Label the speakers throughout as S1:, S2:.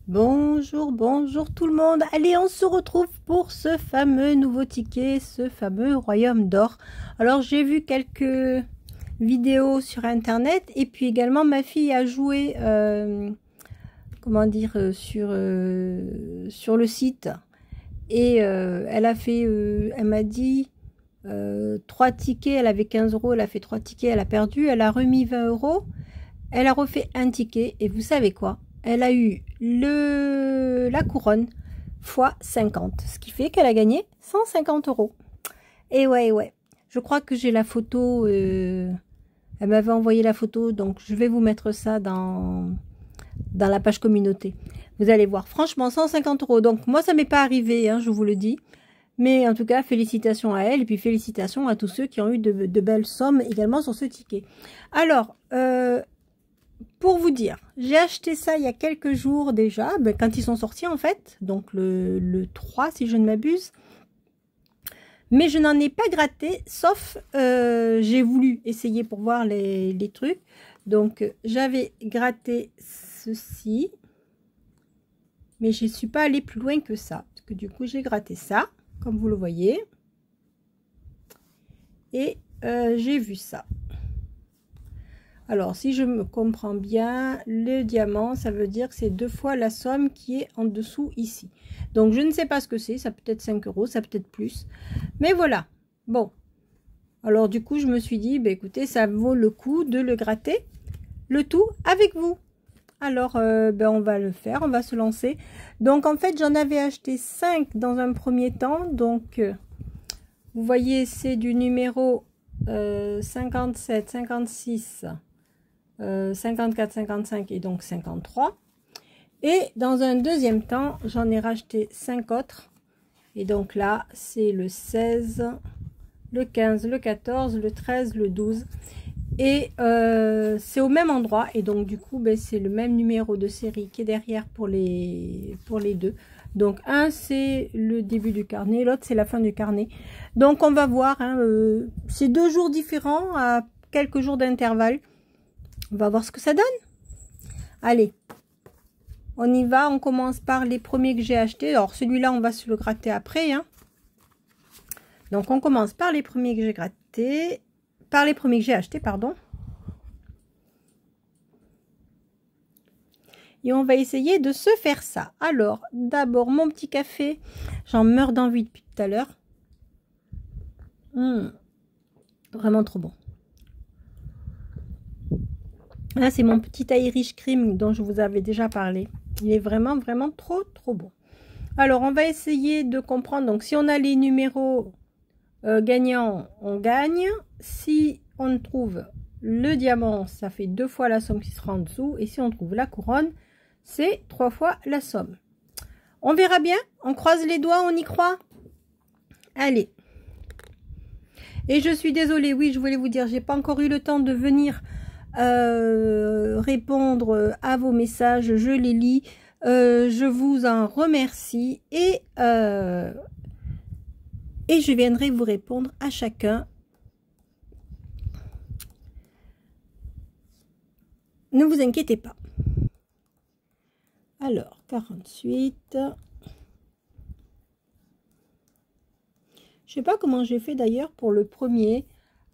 S1: Bonjour, bonjour tout le monde. Allez, on se retrouve pour ce fameux nouveau ticket, ce fameux Royaume d'Or. Alors, j'ai vu quelques vidéos sur Internet et puis également ma fille a joué, comment dire, sur le site. Et elle a fait, elle m'a dit, 3 tickets, elle avait 15 euros, elle a fait 3 tickets, elle a perdu, elle a remis 20 euros. Elle a refait un ticket et vous savez quoi? Elle a eu la couronne fois 50, ce qui fait qu'elle a gagné 150 euros. Et ouais, je crois que j'ai la photo, elle m'avait envoyé la photo, donc je vais vous mettre ça dans la page communauté. Vous allez voir, franchement, 150 euros. Donc moi, ça m'est pas arrivé, hein, je vous le dis. Mais en tout cas, félicitations à elle et puis félicitations à tous ceux qui ont eu de belles sommes également sur ce ticket. Alors, pour vous dire, j'ai acheté ça il y a quelques jours déjà, quand ils sont sortis en fait, donc le 3 si je ne m'abuse. Mais je n'en ai pas gratté, sauf j'ai voulu essayer pour voir les trucs. Donc j'avais gratté ceci, mais je ne suis pas allée plus loin que ça. Parce que du coup j'ai gratté ça, comme vous le voyez. Et j'ai vu ça. Alors, si je me comprends bien, le diamant, ça veut dire que c'est 2 fois la somme qui est en dessous ici. Donc, je ne sais pas ce que c'est. Ça peut être 5 euros, ça peut être plus. Mais voilà. Bon. Alors, du coup, je me suis dit, bah, écoutez, ça vaut le coup de le gratter. Le tout avec vous. Alors, on va le faire. On va se lancer. Donc, en fait, j'en avais acheté 5 dans un premier temps. Donc, vous voyez, c'est du numéro 57, 56... 54, 55 et donc 53. Et dans un deuxième temps, j'en ai racheté 5 autres. Et donc là, c'est le 16, le 15, le 14, le 13, le 12. Et c'est au même endroit. Et donc du coup, c'est le même numéro de série qui est derrière pour les deux. Donc un, c'est le début du carnet. L'autre, c'est la fin du carnet. Donc on va voir. Hein, c'est 2 jours différents à quelques jours d'intervalle. On va voir ce que ça donne. Allez, on y va. On commence par les premiers que j'ai achetés. Alors, celui-là, on va se le gratter après. Hein. Donc, on commence par les premiers que j'ai grattés. Par les premiers que j'ai achetés, pardon. Et on va essayer de se faire ça. Alors, d'abord, mon petit café. J'en meurs d'envie depuis tout à l'heure. Vraiment trop bon. Là, c'est mon petit Irish Cream dont je vous avais déjà parlé. Il est vraiment, vraiment trop, trop bon. Alors, on va essayer de comprendre. Donc, si on a les numéros gagnants, on gagne. Si on trouve le diamant, ça fait 2 fois la somme qui sera en dessous. Et si on trouve la couronne, c'est 3 fois la somme. On verra bien. On croise les doigts, on y croit. Allez. Et je suis désolée, oui, je voulais vous dire, j'ai pas encore eu le temps de venir répondre à vos messages, je les lis, je vous en remercie et je viendrai vous répondre à chacun. Ne vous inquiétez pas. Alors, 48. Je sais pas comment j'ai fait d'ailleurs pour le premier.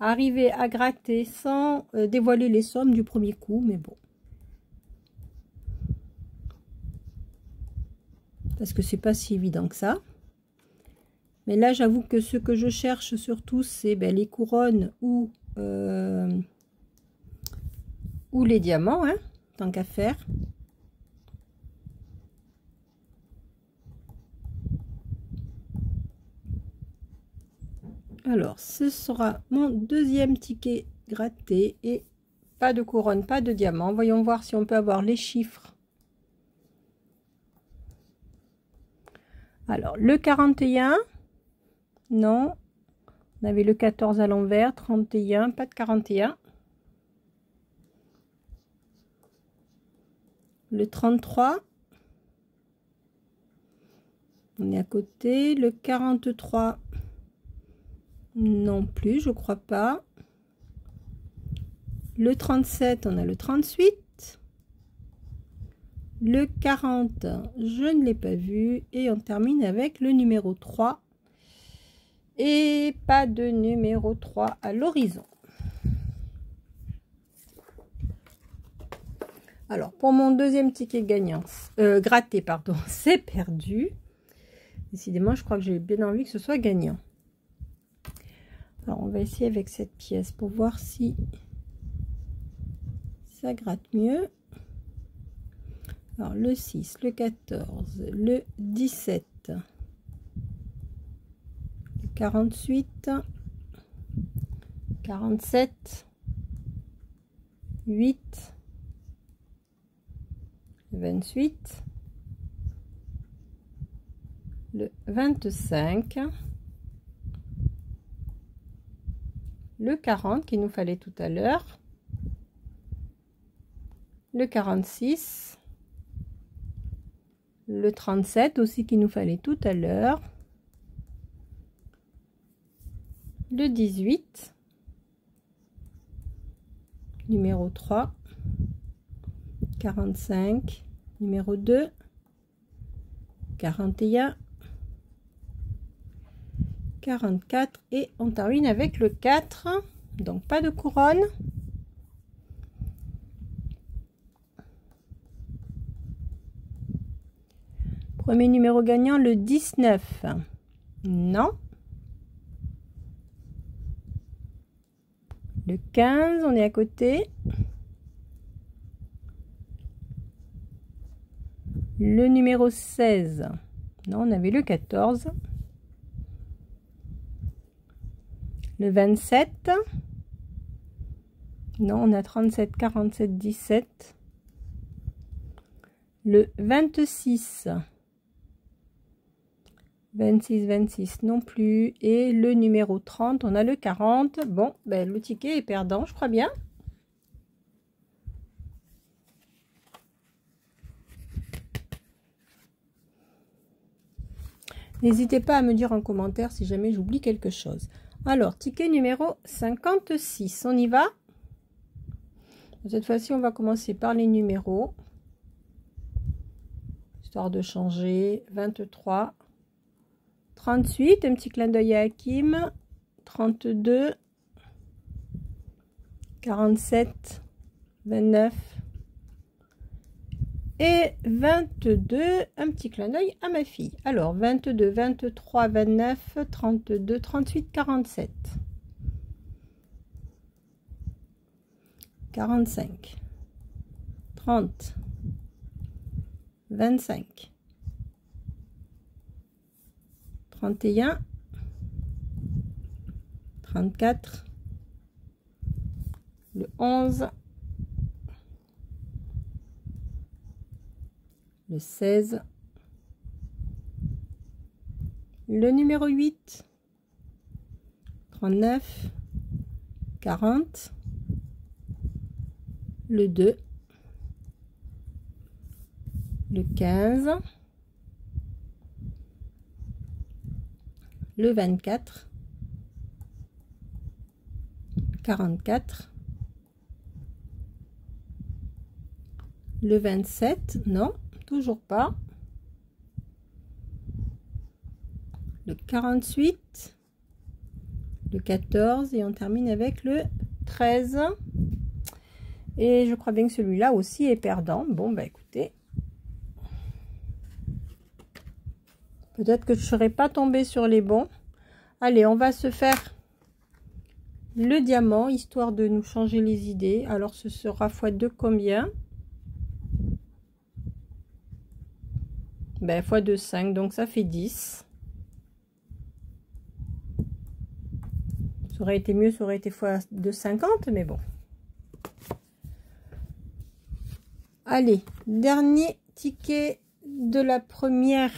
S1: Arriver à gratter sans dévoiler les sommes du premier coup, mais bon. Parce que c'est pas si évident que ça. Mais là, j'avoue que ce que je cherche surtout, c'est les couronnes ou les diamants, hein, tant qu'à faire. Alors, ce sera mon deuxième ticket gratté et pas de couronne, pas de diamant. Voyons voir si on peut avoir les chiffres. Alors, le 41, non. On avait le 14 à l'envers, 31, pas de 41. Le 33. On est à côté. Le 43. Non plus, je crois pas. Le 37, on a le 38. Le 40, je ne l'ai pas vu. Et on termine avec le numéro 3. Et pas de numéro 3 à l'horizon. Alors, pour mon deuxième ticket gagnant, gratté, pardon, c'est perdu. Décidément, je crois que j'ai bien envie que ce soit gagnant. Alors, on va essayer avec cette pièce pour voir si ça gratte mieux. Alors, le 6, le 14, le 17, le 48, 47, 8, 28, le 25, le 40 qu'il nous fallait tout à l'heure, le 46, le 37 aussi qu'il nous fallait tout à l'heure, le 18, numéro 3, 45, numéro 2, 41, 44 et on termine avec le 4, donc pas de couronne. Premier numéro gagnant, le 19. Non. Le 15, on est à côté. Le numéro 16. Non, on avait le 14. Le 27. Non, on a 37, 47, 17. Le 26. 26, 26 non plus. Et le numéro 30, on a le 40. Bon, ben, le ticket est perdant, je crois bien. N'hésitez pas à me dire en commentaire si jamais j'oublie quelque chose. Alors, ticket numéro 56, on y va. Cette fois-ci, on va commencer par les numéros. Histoire de changer. 23. 38, un petit clin d'œil à Hakim. 32. 47. 29. Et 22, un petit clin d'œil à ma fille. Alors, 22, 23, 29, 32, 38, 47. 45. 30. 25. 31. 34. Le 11. Le 16, le numéro 8, 39, 40, le 2, le 15, le 24, 44, le 27, non. Toujours pas. Le 48, le 14 et on termine avec le 13. Et je crois bien que celui-là aussi est perdant. Bon, bah écoutez. Peut-être que je ne serai pas tombée sur les bons. Allez, on va se faire le diamant, histoire de nous changer les idées. Alors, ce sera x2 combien? Ben, x2, 5, donc ça fait 10. Ça aurait été mieux, ça aurait été x2, 50, mais bon. Allez, dernier ticket de la première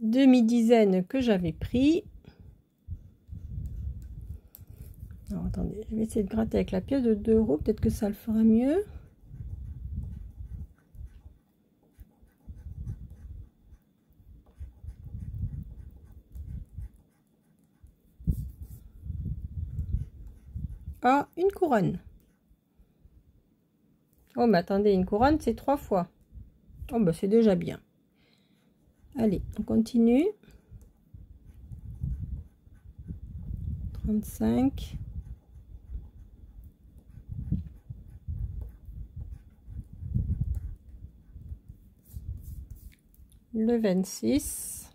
S1: demi-dizaine que j'avais pris. Alors, attendez, je vais essayer de gratter avec la pièce de 2 €, peut-être que ça le fera mieux. Ah, une couronne. Oh, mais attendez, une couronne, c'est 3 fois. Oh, bah c'est déjà bien. Allez, on continue. 35. Le 26.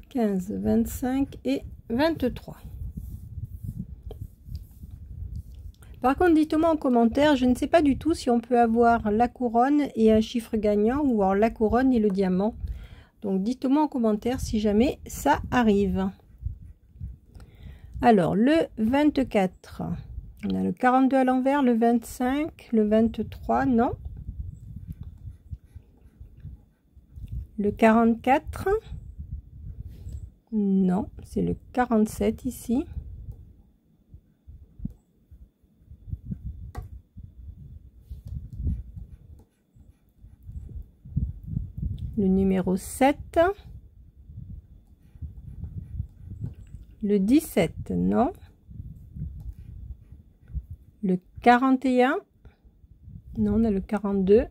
S1: « 15, 25 et 23. Par contre, dites-moi en commentaire, je ne sais pas du tout si on peut avoir la couronne et un chiffre gagnant ou alors la couronne et le diamant. Donc, dites-moi en commentaire si jamais ça arrive. Alors, le 24, on a le 42 à l'envers, le 25, le 23, non. Le 44, non, c'est le 47 ici. Le numéro 7. Le 17, non. Le 41. Non, on a le 42.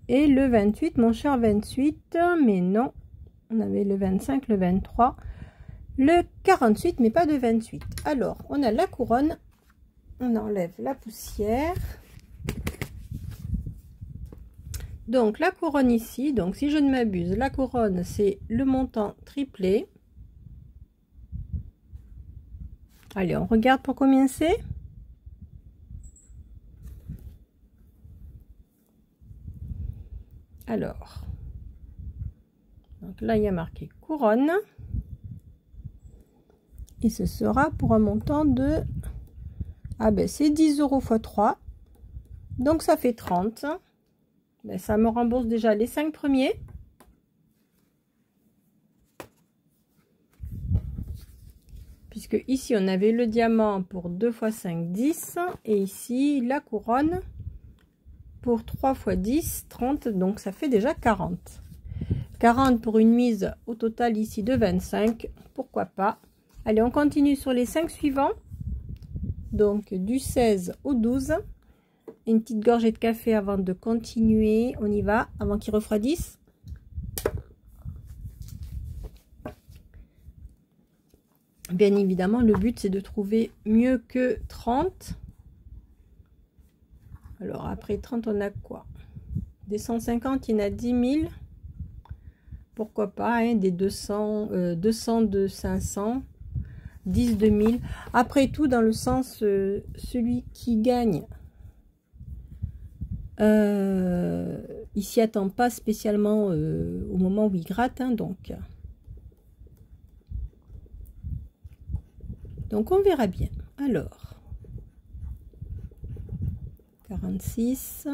S1: Et le 28, mon cher 28, mais non. On avait le 25, le 23. Le 48, mais pas de 28. Alors, on a la couronne. On enlève la poussière. Donc, la couronne ici. Donc, si je ne m'abuse, la couronne, c'est le montant triplé. Allez, on regarde pour combien c'est. Alors, donc là, il y a marqué couronne. Et ce sera pour un montant de... Ah ben, c'est 10 € x 3. Donc, ça fait 30. Ben, ça me rembourse déjà les 5 premiers. Puisque ici, on avait le diamant pour 2 x 5, 10. Et ici, la couronne pour 3 x 10, 30. Donc, ça fait déjà 40. 40 pour une mise au total ici de 25. Pourquoi pas. Allez, on continue sur les 5 suivants. Donc, du 16 au 12. Une petite gorgée de café avant de continuer. On y va, avant qu'il refroidisse. Bien évidemment, le but, c'est de trouver mieux que 30. Alors, après 30, on a quoi? Des 150, il y en a 10 000. Pourquoi pas, hein, des 200, 200 de 500, 10 de 1000. Après tout, dans le sens, celui qui gagne, il s'y attend pas spécialement au moment où il gratte, hein, donc on verra bien. Alors, 46.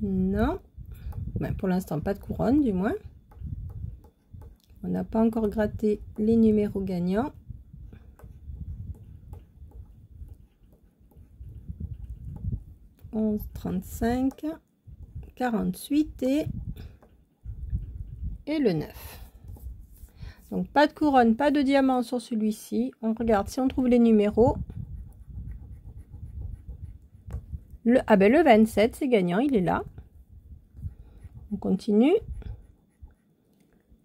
S1: Non, ben, pour l'instant pas de couronne du moins. On n'a pas encore gratté les numéros gagnants. « 11, 35, 48 et le 9. » Donc pas de couronne, pas de diamant sur celui-ci. On regarde si on trouve les numéros. Ah ben le 27, c'est gagnant, il est là. On continue.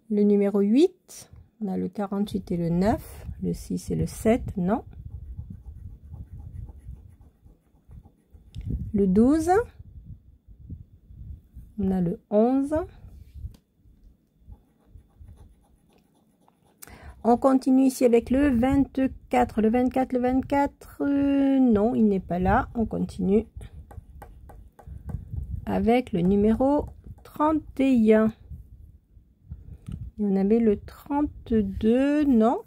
S1: Le numéro 8, on a le 48 et le 9, le 6 et le 7, non. Le 12, on a le 11. On continue ici avec le 24, le 24, le 24, non, il n'est pas là. On continue avec le numéro 31. Et on avait le 32, non.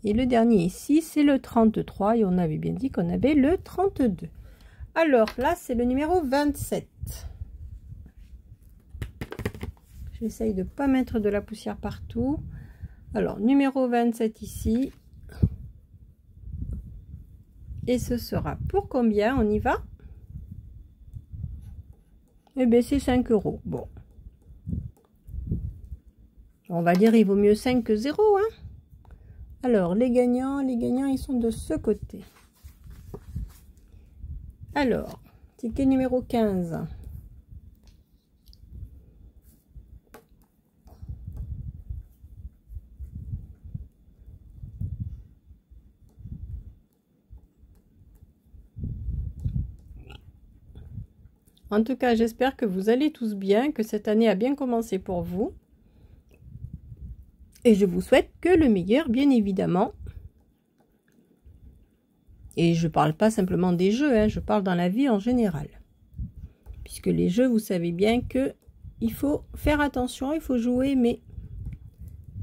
S1: Et le dernier ici, c'est le 33. Et on avait bien dit qu'on avait le 32. Alors là, c'est le numéro 27. J'essaye de ne pas mettre de la poussière partout. Alors, numéro 27 ici. Et ce sera pour combien? On y va? Eh bien, c'est 5 €. Bon. On va dire, il vaut mieux 5 que 0, hein? Alors, les gagnants, ils sont de ce côté. Alors, ticket numéro 15. En tout cas, j'espère que vous allez tous bien, que cette année a bien commencé pour vous. Et je vous souhaite que le meilleur, bien évidemment. Et je ne parle pas simplement des jeux, hein, je parle dans la vie en général. Puisque les jeux, vous savez bien que il faut faire attention, il faut jouer, mais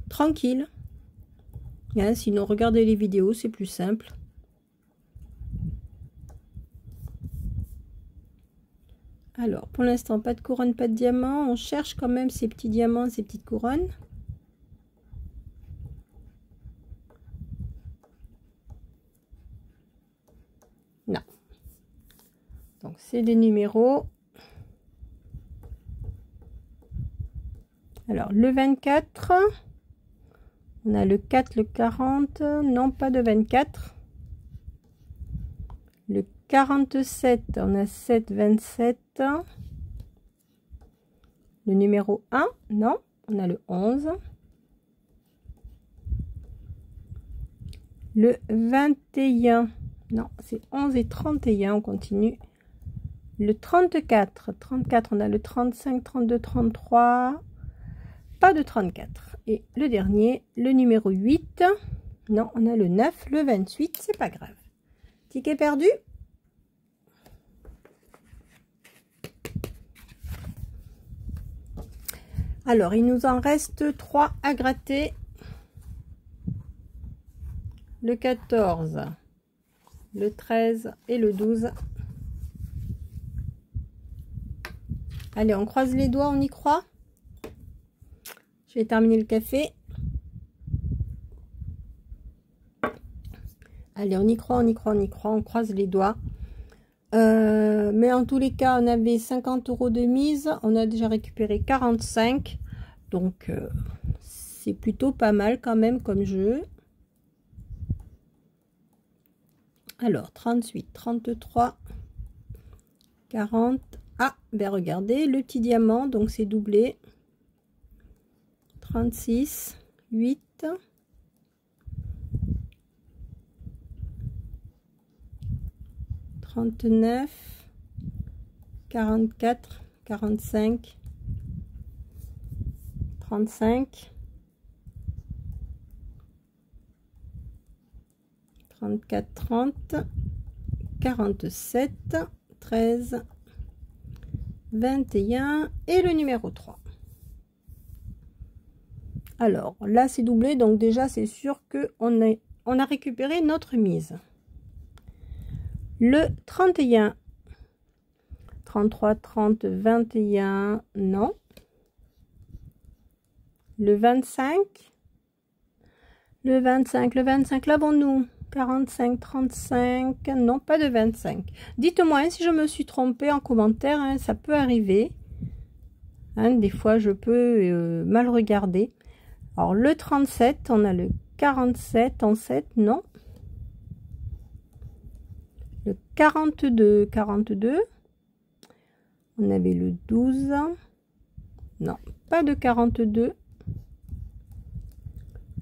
S1: tranquille. Hein, sinon, regardez les vidéos, c'est plus simple. Alors, pour l'instant, pas de couronne, pas de diamant. On cherche quand même ces petits diamants, ces petites couronnes. Non. Donc, c'est des numéros. Alors, le 24. On a le 4, le 40. Non, pas de 24. Le 47, on a 7, 27. Le numéro 1, non, on a le 11. Le 21, non, c'est 11 et 31, on continue. Le 34, on a le 35, 32, 33. Pas de 34. Et le dernier, le numéro 8. Non, on a le 9, le 28, c'est pas grave. Ticket perdu. Alors, il nous en reste 3 à gratter. Le 14, le 13 et le 12. Allez, on croise les doigts, on y croit. Je vais terminer le café. Allez, on y croit, on y croit, on y croit. On croise les doigts. Mais en tous les cas, on avait 50 € de mise. On a déjà récupéré 45. Donc, c'est plutôt pas mal quand même comme jeu. Alors, 38, 33, 40. Ah, ben regardez, le petit diamant, donc c'est doublé. 36, 8. 39, 44, 45, 35, 34, 30, 47, 13, 21 et le numéro 3. Alors là c'est doublé, donc déjà c'est sûr que on a récupéré notre mise. Le 31, 33, 30, 21, non. Le 25, le 25, l'avons-nous? 45, 35, non, pas de 25. Dites-moi hein, si je me suis trompée en commentaire, hein, ça peut arriver. Hein, des fois, je peux mal regarder. Alors, le 37, on a le 47 en 7, non. Le 42, on avait le 12, non, pas de 42.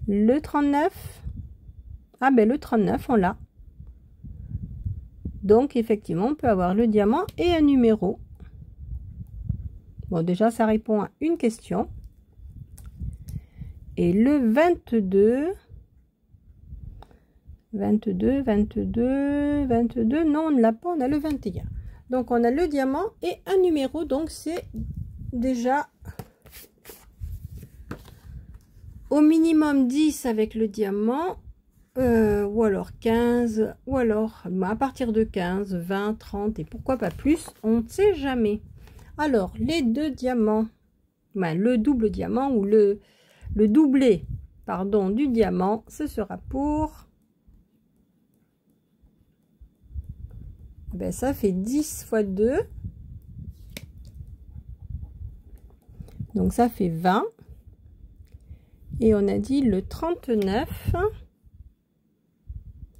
S1: Le 39, ah ben le 39, on l'a. Donc, effectivement, on peut avoir le diamant et un numéro. Bon, déjà, ça répond à une question. Et le 22, non, on ne l'a pas, on a le 21. Donc, on a le diamant et un numéro, donc c'est déjà au minimum 10 avec le diamant, ou alors 15, ou alors à partir de 15, 20, 30 et pourquoi pas plus, on ne sait jamais. Alors, les deux diamants, le double diamant ou le doublé, pardon, du diamant, ce sera pour... Ben, ça fait 10 fois 2. Donc, ça fait 20. Et on a dit le 39.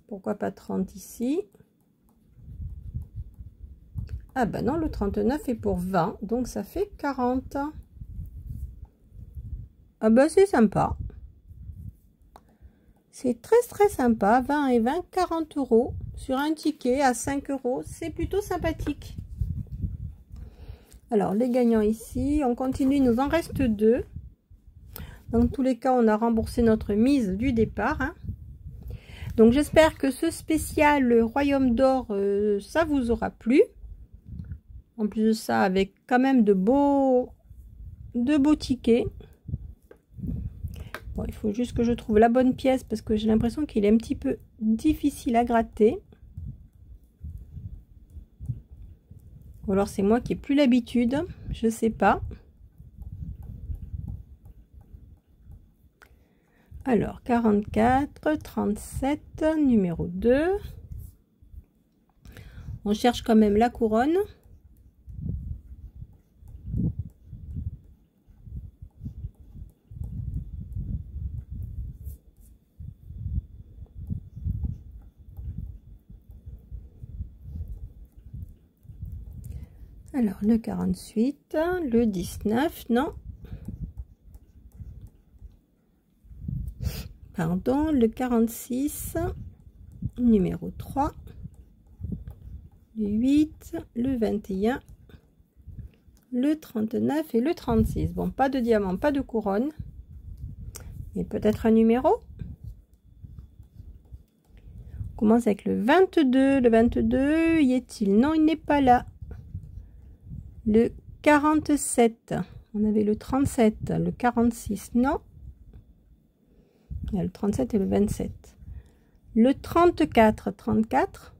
S1: Pourquoi pas 30 ici? Ah ben non, le 39 est pour 20. Donc, ça fait 40. Ah ben, c'est sympa. C'est très sympa. 20 et 20, 40 euros. Sur un ticket à 5 euros, c'est plutôt sympathique. Alors, les gagnants ici, on continue, il nous en reste 2. Dans tous les cas, on a remboursé notre mise du départ. Hein. Donc, j'espère que ce spécial Royaume d'Or, ça vous aura plu. En plus de ça, avec quand même de beaux tickets. Bon, il faut juste que je trouve la bonne pièce parce que j'ai l'impression qu'il est un petit peu difficile à gratter. Ou alors c'est moi qui ai plus l'habitude, je sais pas. Alors 44, 37, numéro 2. On cherche quand même la couronne. Alors, le 48, le 19, non. Pardon, le 46, numéro 3, le 8, le 21, le 39 et le 36. Bon, pas de diamant, pas de couronne. Mais peut-être un numéro. On commence avec le 22. Le 22, y est-il? Non, il n'est pas là. Le 47, on avait le 37, le 46, non. Il y a le 37 et le 27. Le 34, 34.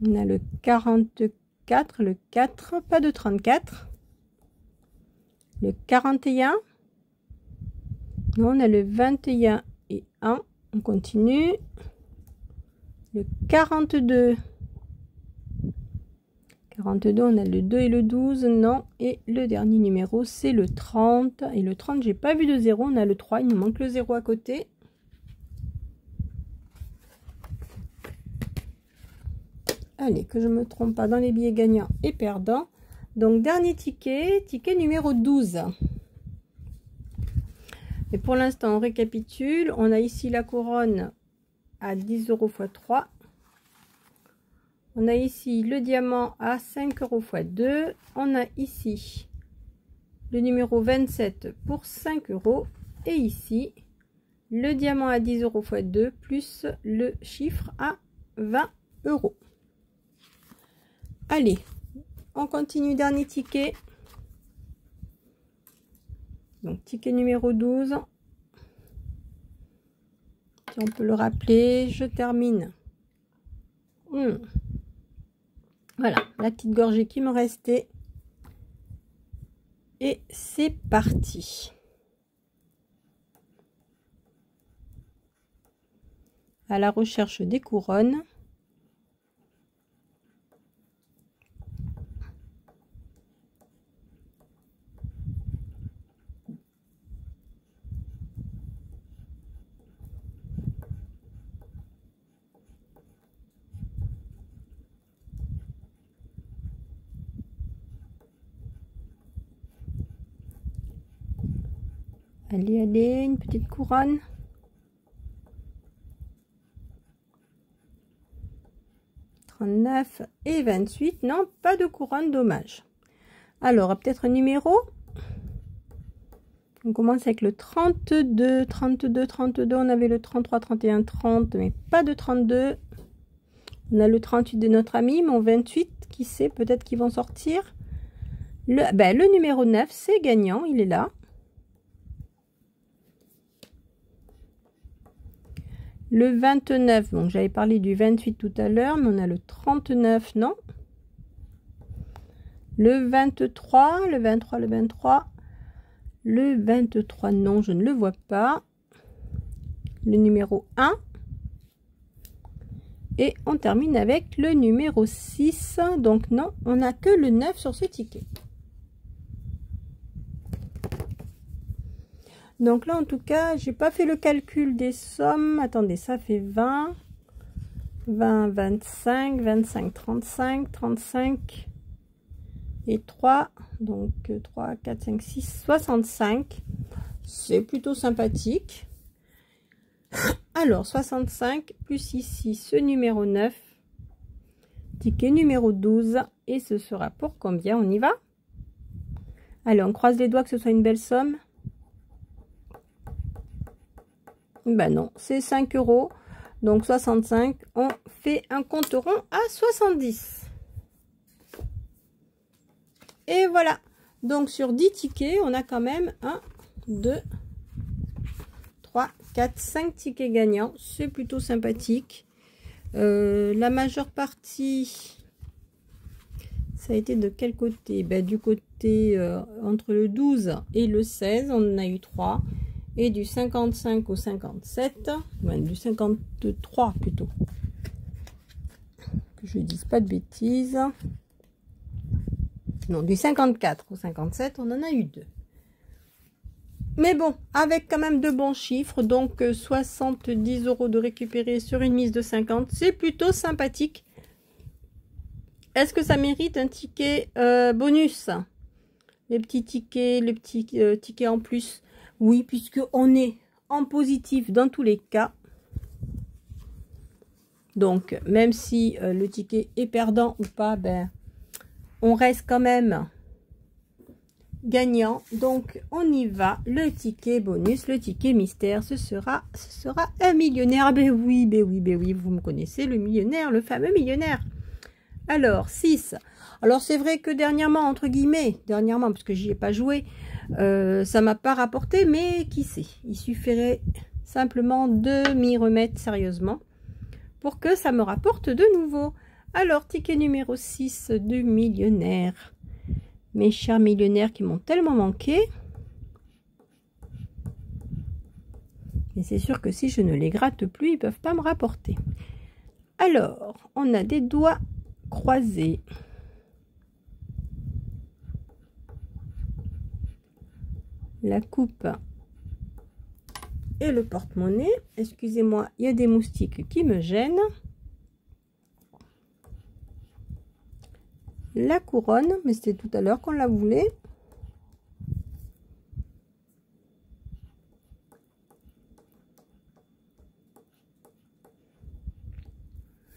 S1: On a le 44, le 4, pas de 34. Le 41. Non, on a le 21 et 1. On continue. Le 42. 42, on a le 2 et le 12, non. Et le dernier numéro, c'est le 30. Et le 30, j'ai pas vu de 0. On a le 3, il nous manque le 0 à côté. Allez, que je me trompe pas dans les billets gagnants et perdants. Donc, dernier ticket, ticket numéro 12. Et pour l'instant, on récapitule. On a ici la couronne à 10 euros x 3. On a ici le diamant à 5 euros x 2. On a ici le numéro 27 pour 5 euros. Et ici, le diamant à 10 euros x 2 plus le chiffre à 20 euros. Allez, on continue, dernier ticket. Donc, ticket numéro 12. Si on peut le rappeler, je termine. Voilà, la petite gorgée qui me restait. Et c'est parti. À la recherche des couronnes. Allez, allez, une petite couronne. Et 28, non, pas de couronne, dommage. Alors, peut-être un numéro. On commence avec le 32, 32, 32, on avait le 33, 31, 30, mais pas de 32. On a le 38 de notre ami, mon 28, qui sait, peut-être qu'ils vont sortir. Le numéro 9, c'est gagnant, il est là. Le 29, donc j'avais parlé du 28 tout à l'heure, mais on a le 39, non. Le 23, le 23, le 23. Le 23, non, je ne le vois pas. Le numéro 1. Et on termine avec le numéro 6. Donc non, on n'a que le 9 sur ce ticket. Donc là, en tout cas, j'ai pas fait le calcul des sommes. Attendez, ça fait 20, 20, 25, 25, 35, 35 et 3. Donc 3, 4, 5, 6, 65. C'est plutôt sympathique. Alors, 65 plus ici ce numéro 9. Ticket numéro 12. Et ce sera pour combien? On y va? Allez, on croise les doigts que ce soit une belle somme. Ben non, c'est 5 euros. Donc 65, on fait un compte rond à 70. Et voilà. Donc sur 10 tickets, on a quand même 1, 2, 3, 4, 5 tickets gagnants. C'est plutôt sympathique. La majeure partie, ça a été de quel côté? Ben, du côté entre le 12 et le 16, on en a eu 3. Et du 55 au 57, ben, du 53 plutôt. Que je ne dise pas de bêtises. Non, du 54 au 57, on en a eu 2. Mais bon, avec quand même de bons chiffres, donc 70 euros de récupérer sur une mise de 50, c'est plutôt sympathique. Est-ce que ça mérite un ticket bonus? Les petits tickets, les petits tickets en plus. Oui, puisque on est en positif dans tous les cas. Donc, même si le ticket est perdant ou pas, ben, on reste quand même gagnant. Donc, on y va. Le ticket bonus, le ticket mystère, ce sera un millionnaire. Ben oui, ben oui, ben oui, vous me connaissez, le millionnaire, le fameux millionnaire. Alors, 6. Alors, c'est vrai que dernièrement, entre guillemets, dernièrement, parce que j'y ai pas joué, ça m'a pas rapporté, mais qui sait, il suffirait simplement de m'y remettre sérieusement pour que ça me rapporte de nouveau. Alors, ticket numéro 6 du millionnaire. Mes chers millionnaires qui m'ont tellement manqué. Mais c'est sûr que si je ne les gratte plus, ils peuvent pas me rapporter. Alors, on a des doigts croisés. La coupe et le porte-monnaie. Excusez-moi, il y a des moustiques qui me gênent. La couronne, mais c'était tout à l'heure qu'on la voulait.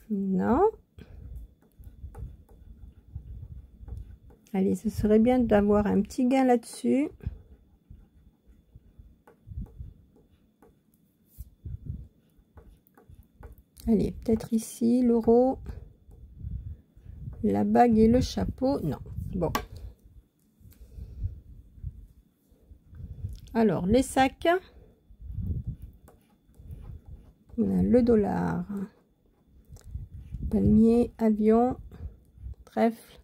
S1: Non. Allez, ce serait bien d'avoir un petit gain là-dessus. Allez, peut-être ici, l'euro, la bague et le chapeau. Non, bon. Alors, les sacs. On a le dollar, palmier, avion, trèfle,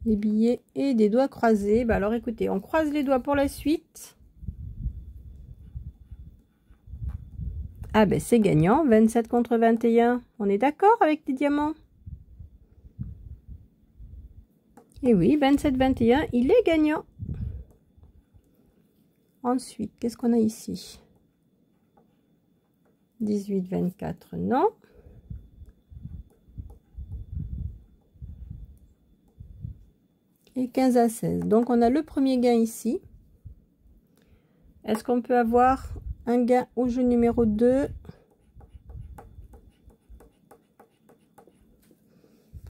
S1: des billets et des doigts croisés. Bah alors, écoutez, on croise les doigts pour la suite. Ah ben c'est gagnant, 27 contre 21. On est d'accord avec les diamants? Et oui, 27-21, il est gagnant. Ensuite, qu'est-ce qu'on a ici? 18-24, non. Et 15 à 16. Donc on a le premier gain ici. Est-ce qu'on peut avoir un gain au jeu numéro 2?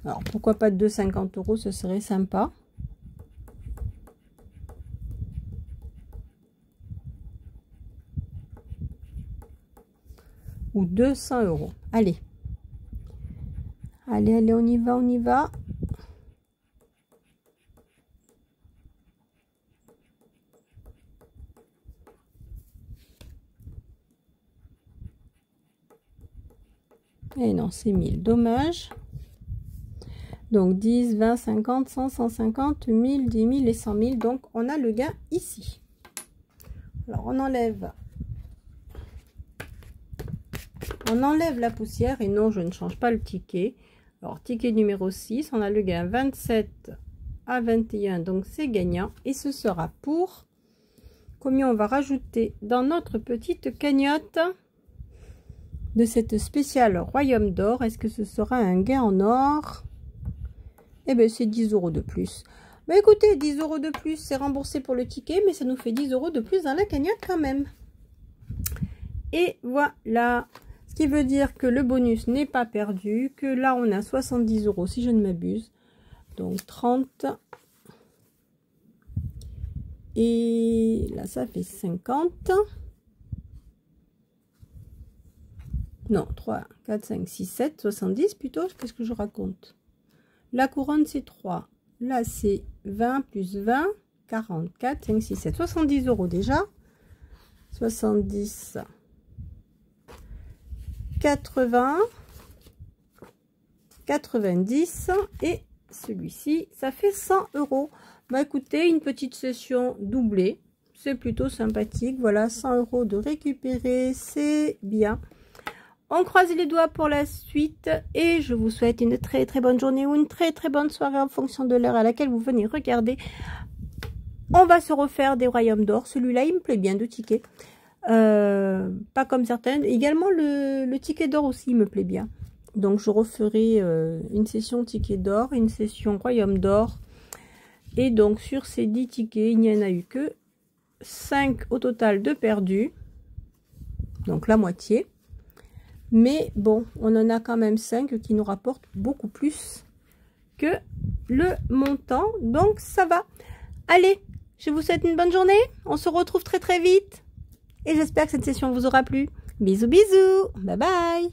S1: Alors, pourquoi pas 2,50 €, ce serait sympa. Ou 200 €. Allez. Allez, allez, on y va, on y va. Et non, c'est 1000. Dommage. Donc 10, 20, 50, 100, 150, 1000, 10 000 et 100 000. Donc on a le gain ici. Alors on enlève la poussière et non, je ne change pas le ticket. Alors ticket numéro 6, on a le gain 27 à 21, donc c'est gagnant. Et ce sera pour combien on va rajouter dans notre petite cagnotte de cette spéciale Royaume d'Or. Est-ce que ce sera un gain en or? Eh bien, c'est 10 € de plus. Mais écoutez, 10 € de plus, c'est remboursé pour le ticket, mais ça nous fait 10 € de plus dans la cagnotte quand même. Et voilà. Ce qui veut dire que le bonus n'est pas perdu, que là, on a 70 € si je ne m'abuse. Donc, 30. Et là, ça fait 50. Non, 3, 4, 5, 6, 7, 70 plutôt. Qu'est-ce que je raconte? La couronne, c'est 3. Là, c'est 20 plus 20, 44, 5, 6, 7. 70 € déjà. 70, 80, 90. Et celui-ci, ça fait 100 €. Bah écoutez, une petite session doublée. C'est plutôt sympathique. Voilà, 100 € de récupérer. C'est bien. On croise les doigts pour la suite et je vous souhaite une très très bonne journée ou une très très bonne soirée en fonction de l'heure à laquelle vous venez regarder. On va se refaire des Royaumes d'Or. Celui-là, il me plaît bien de ticket. Pas comme certaines. Également, le ticket d'or aussi, il me plaît bien. Donc, je referai une session ticket d'or, une session Royaume d'Or. Et donc, sur ces 10 tickets, il n'y en a eu que 5 au total de perdus. Donc, la moitié. Mais bon, on en a quand même 5 qui nous rapportent beaucoup plus que le montant. Donc, ça va. Allez, je vous souhaite une bonne journée. On se retrouve très très vite. Et j'espère que cette session vous aura plu. Bisous, bisous. Bye bye.